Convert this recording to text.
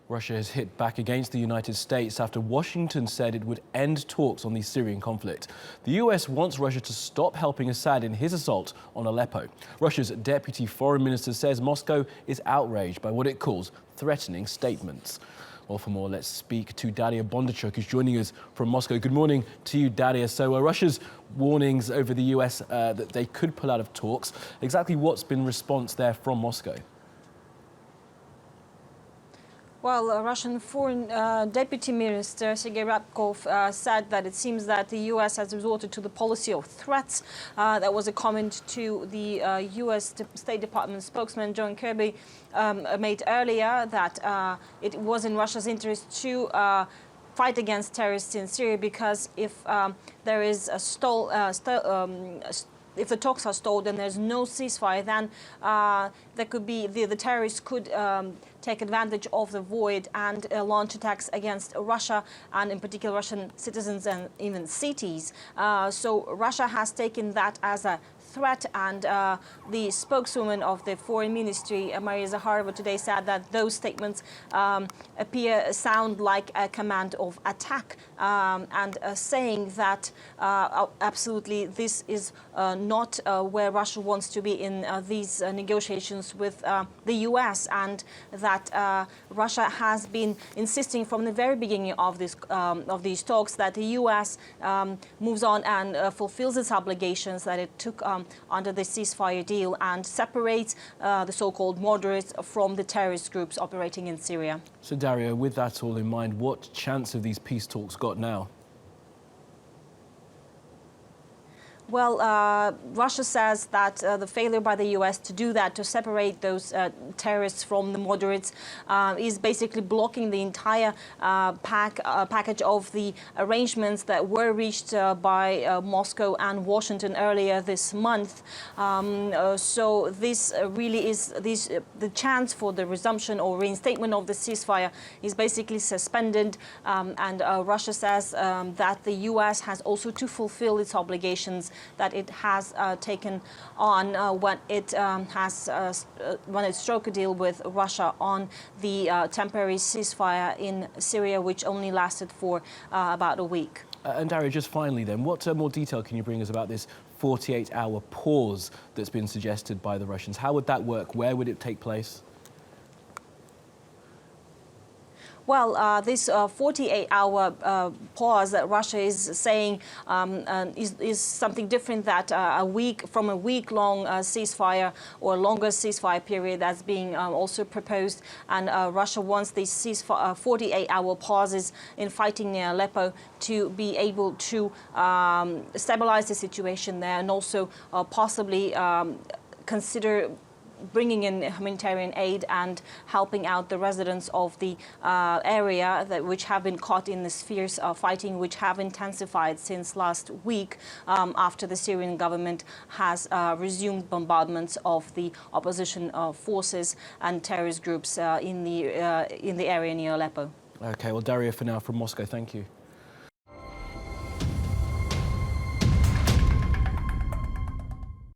Russia has hit back against the United States after Washington said it would end talks on the Syrian conflict. The US wants Russia to stop helping Assad in his assault on Aleppo. Russia's deputy foreign minister says Moscow is outraged by what it calls threatening statements. Well, for more, let's speak to Daria Bondarchuk, who's joining us from Moscow. Good morning to you, Daria. So Russia's warnings over the US that they could pull out of talks. Exactly what's been response there from Moscow? Well, Russian Foreign Deputy Minister Sergei Ryabkov said that it seems that the U.S. has resorted to the policy of threats. That was a comment to the U.S. State Department spokesman John Kirby made earlier, that it was in Russia's interest to fight against terrorists in Syria, because if there is a if the talks are stalled and there's no ceasefire, then there could be the terrorists could take advantage of the void and launch attacks against Russia, and in particular Russian citizens and even cities. So Russia has taken that as a threat, and the spokeswoman of the Foreign Ministry, Maria Zakharova, today said that those statements sound like a command of attack, and saying that absolutely this is not where Russia wants to be in these negotiations with the US, and that Russia has been insisting from the very beginning of these talks that the US moves on and fulfills its obligations that it took under the ceasefire deal, and separates the so-called moderates from the terrorist groups operating in Syria. So Daria, with that all in mind, what chance have these peace talks got now? Well, Russia says that the failure by the U.S. to do that, to separate those terrorists from the moderates, is basically blocking the entire package of the arrangements that were reached by Moscow and Washington earlier this month. So this really is the chance for the resumption or reinstatement of the ceasefire is basically suspended, and Russia says that the U.S. has also to fulfill its obligations that it has taken on when it struck a deal with Russia on the temporary ceasefire in Syria, which only lasted for about a week. And Daria, just finally then, what more detail can you bring us about this 48-hour pause that's been suggested by the Russians? How would that work? Where would it take place? Well, this 48-hour pause that Russia is saying is something different that from a week-long ceasefire or longer ceasefire period that's being also proposed. And Russia wants these 48-hour pauses in fighting near Aleppo to be able to stabilize the situation there, and also possibly consider bringing in humanitarian aid and helping out the residents of the area which have been caught in this fierce fighting, which have intensified since last week after the Syrian government has resumed bombardments of the opposition forces and terrorist groups in the area near Aleppo. Okay, well, Daria, for now from Moscow, thank you.